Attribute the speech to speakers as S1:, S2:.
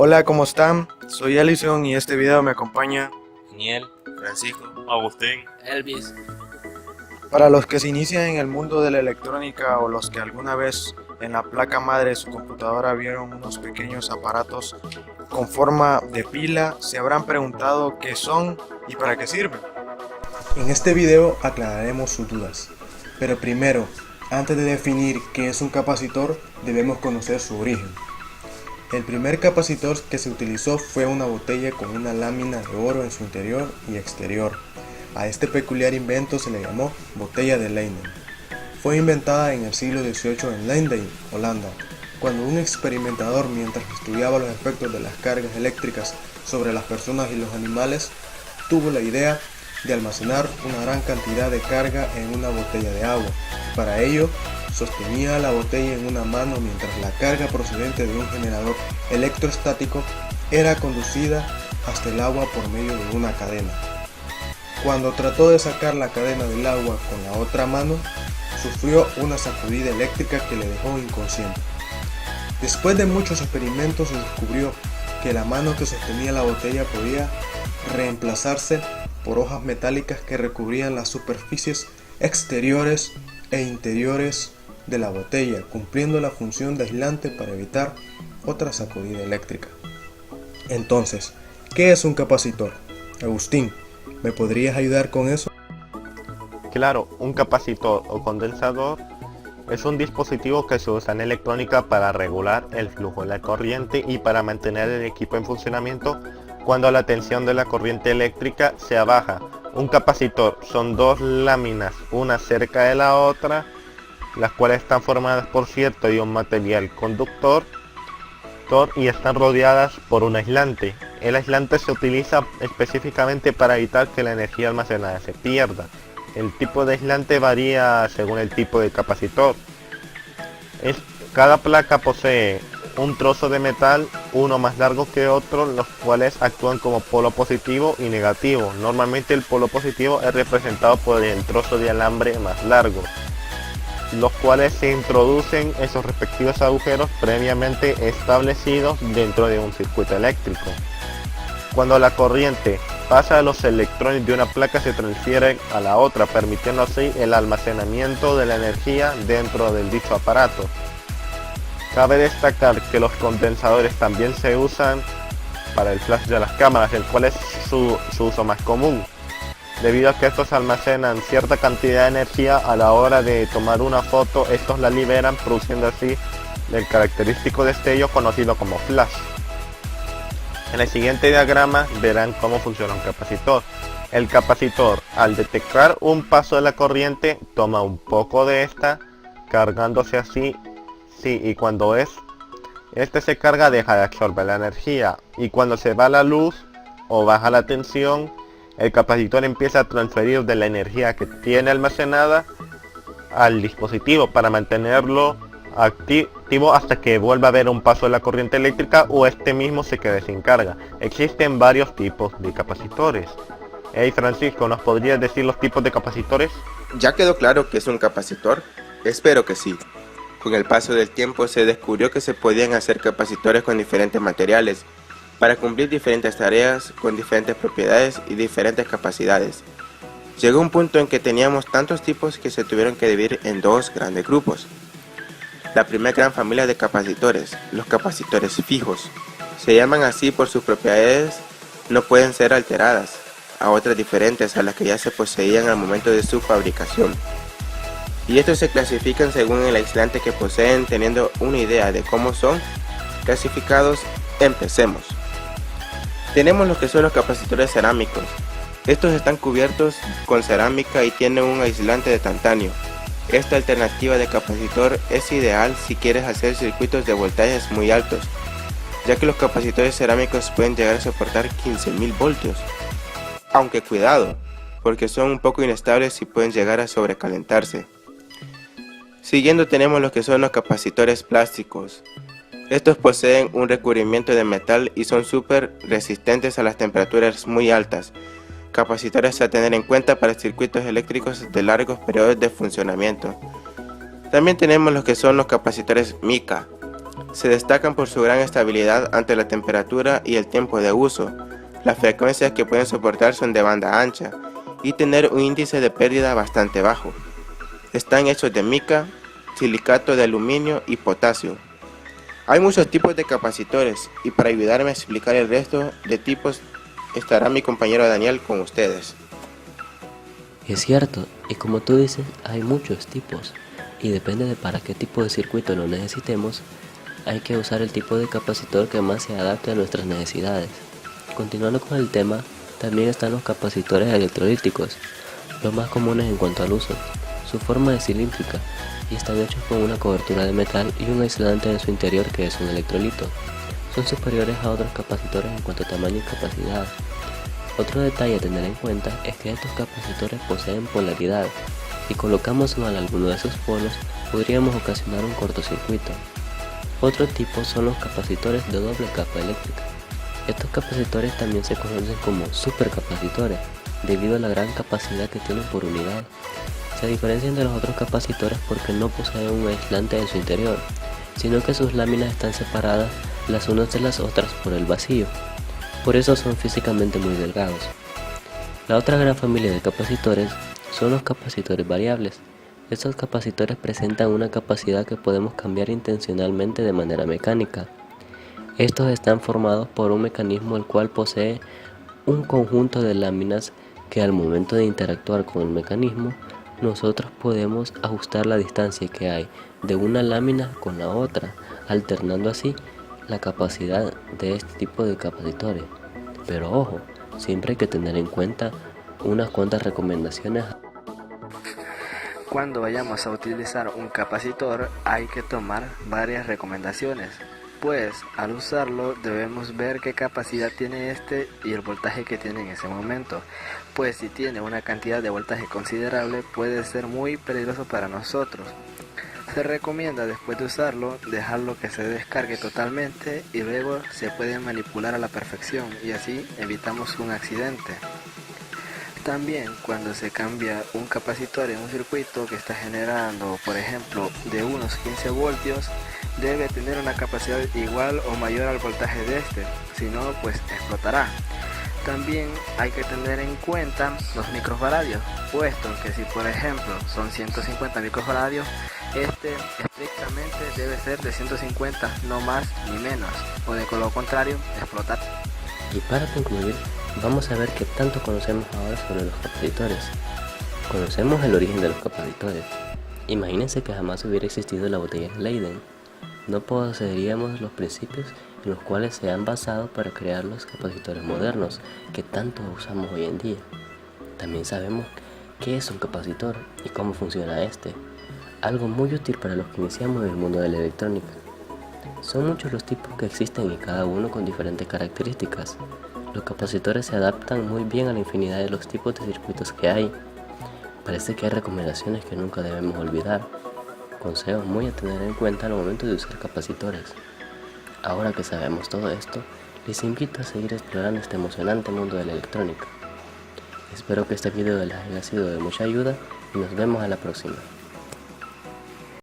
S1: Hola, ¿cómo están? Soy Alison y este video me acompaña
S2: Daniel,
S1: Francisco.
S3: Agustín.
S2: Elvis.
S1: Para los que se inician en el mundo de la electrónica o los que alguna vez en la placa madre de su computadora vieron unos pequeños aparatos con forma de pila, se habrán preguntado qué son y para qué sirven.
S4: En este video aclararemos sus dudas, pero primero, antes de definir qué es un capacitor, debemos conocer su origen. El primer capacitor que se utilizó fue una botella con una lámina de oro en su interior y exterior. A este peculiar invento se le llamó botella de Leiden. Fue inventada en el siglo XVIII en Leiden, Holanda, cuando un experimentador, mientras estudiaba los efectos de las cargas eléctricas sobre las personas y los animales, tuvo la idea de almacenar una gran cantidad de carga en una botella de agua. Para ello, sostenía la botella en una mano mientras la carga procedente de un generador electrostático era conducida hasta el agua por medio de una cadena. Cuando trató de sacar la cadena del agua con la otra mano, sufrió una sacudida eléctrica que le dejó inconsciente. Después de muchos experimentos se descubrió que la mano que sostenía la botella podía reemplazarse por hojas metálicas que recubrían las superficies exteriores e interiores de la botella, cumpliendo la función de aislante para evitar otra sacudida eléctrica. Entonces, ¿qué es un capacitor? Agustín, ¿me podrías ayudar con eso?
S3: Claro, un capacitor o condensador es un dispositivo que se usa en electrónica para regular el flujo de la corriente y para mantener el equipo en funcionamiento cuando la tensión de la corriente eléctrica sea baja. Un capacitor son dos láminas, una cerca de la otra, las cuales están formadas por cierto de un material conductor y están rodeadas por un aislante. El aislante se utiliza específicamente para evitar que la energía almacenada se pierda. El tipo de aislante varía según el tipo de capacitor. Cada placa posee un trozo de metal, uno más largo que otro, los cuales actúan como polo positivo y negativo. Normalmente el polo positivo es representado por el trozo de alambre más largo, los cuales se introducen en sus respectivos agujeros previamente establecidos dentro de un circuito eléctrico. Cuando la corriente pasa de los electrones de una placa se transfiere a la otra, permitiendo así el almacenamiento de la energía dentro del dicho aparato. Cabe destacar que los condensadores también se usan para el flash de las cámaras, el cual es su uso más común, debido a que estos almacenan cierta cantidad de energía a la hora de tomar una foto. Estos la liberan, produciendo así el característico destello conocido como flash. En el siguiente diagrama verán cómo funciona un capacitor. El capacitor, al detectar un paso de la corriente, toma un poco de esta, cargándose así, y cuando este se carga deja de absorber la energía, y cuando se va la luz o baja la tensión, el capacitor empieza a transferir de la energía que tiene almacenada al dispositivo para mantenerlo activo hasta que vuelva a haber un paso de la corriente eléctrica o este mismo se quede sin carga. Existen varios tipos de capacitores. Hey Francisco, ¿nos podrías decir los tipos de capacitores?
S5: ¿Ya quedó claro qué es un capacitor? Espero que sí. Con el paso del tiempo se descubrió que se podían hacer capacitores con diferentes materiales para cumplir diferentes tareas con diferentes propiedades y diferentes capacidades. Llegó un punto en que teníamos tantos tipos que se tuvieron que dividir en dos grandes grupos. La primera gran familia de capacitores, los capacitores fijos, se llaman así por sus propiedades, no pueden ser alteradas a otras diferentes a las que ya se poseían al momento de su fabricación. Y estos se clasifican según el aislante que poseen. Teniendo una idea de cómo son clasificados, empecemos. Tenemos lo que son los capacitores cerámicos. Estos están cubiertos con cerámica y tienen un aislante de tantalio. Esta alternativa de capacitor es ideal si quieres hacer circuitos de voltajes muy altos, ya que los capacitores cerámicos pueden llegar a soportar 15.000 voltios. Aunque cuidado, porque son un poco inestables y pueden llegar a sobrecalentarse. Siguiendo tenemos lo que son los capacitores plásticos. Estos poseen un recubrimiento de metal y son súper resistentes a las temperaturas muy altas. Capacitores a tener en cuenta para circuitos eléctricos de largos periodos de funcionamiento. También tenemos lo que son los capacitores mica. Se destacan por su gran estabilidad ante la temperatura y el tiempo de uso. Las frecuencias que pueden soportar son de banda ancha y tener un índice de pérdida bastante bajo. Están hechos de mica, silicato de aluminio y potasio. Hay muchos tipos de capacitores y para ayudarme a explicar el resto de tipos estará mi compañero Daniel con ustedes.
S2: Es cierto, y como tú dices, hay muchos tipos, y depende de para qué tipo de circuito lo necesitemos, hay que usar el tipo de capacitor que más se adapte a nuestras necesidades. Continuando con el tema, también están los capacitores electrolíticos, los más comunes en cuanto al uso. Su forma es cilíndrica y están hechos con una cobertura de metal y un aislante en su interior que es un electrolito. Son superiores a otros capacitores en cuanto a tamaño y capacidad. Otro detalle a tener en cuenta es que estos capacitores poseen polaridad y colocamos mal alguno de sus polos podríamos ocasionar un cortocircuito. Otro tipo son los capacitores de doble capa eléctrica. Estos capacitores también se conocen como supercapacitores debido a la gran capacidad que tienen por unidad. Se diferencian de los otros capacitores porque no poseen un aislante en su interior, sino que sus láminas están separadas las unas de las otras por el vacío. Por eso son físicamente muy delgados. La otra gran familia de capacitores son los capacitores variables. Estos capacitores presentan una capacidad que podemos cambiar intencionalmente de manera mecánica. Estos están formados por un mecanismo el cual posee un conjunto de láminas que al momento de interactuar con el mecanismo, nosotros podemos ajustar la distancia que hay de una lámina con la otra, alternando así la capacidad de este tipo de capacitores. Pero ojo, siempre hay que tener en cuenta unas cuantas recomendaciones.
S6: Cuando vayamos a utilizar un capacitor hay que tomar varias recomendaciones, pues al usarlo debemos ver qué capacidad tiene este y el voltaje que tiene en ese momento, pues si tiene una cantidad de voltaje considerable puede ser muy peligroso para nosotros. Se recomienda después de usarlo dejarlo que se descargue totalmente y luego se puede manipular a la perfección y así evitamos un accidente. También cuando se cambia un capacitor en un circuito que está generando, por ejemplo, de unos 15 voltios, debe tener una capacidad igual o mayor al voltaje de este, si no pues explotará. También hay que tener en cuenta los microfaradios, puesto que si por ejemplo son 150 microfaradios, este estrictamente debe ser de 150, no más ni menos, o de lo contrario explotar.
S2: Y para concluir, vamos a ver qué tanto conocemos ahora sobre los capacitores. Conocemos el origen de los capacitores. Imagínense que jamás hubiera existido la botella de Leyden. No poseeríamos los principios en los cuales se han basado para crear los capacitores modernos que tanto usamos hoy en día. También sabemos qué es un capacitor y cómo funciona este, algo muy útil para los que iniciamos en el mundo de la electrónica. Son muchos los tipos que existen y cada uno con diferentes características. Los capacitores se adaptan muy bien a la infinidad de los tipos de circuitos que hay. Parece que hay recomendaciones que nunca debemos olvidar, consejos muy a tener en cuenta al momento de usar capacitores. Ahora que sabemos todo esto, les invito a seguir explorando este emocionante mundo de la electrónica. Espero que este video les haya sido de mucha ayuda y nos vemos a la próxima.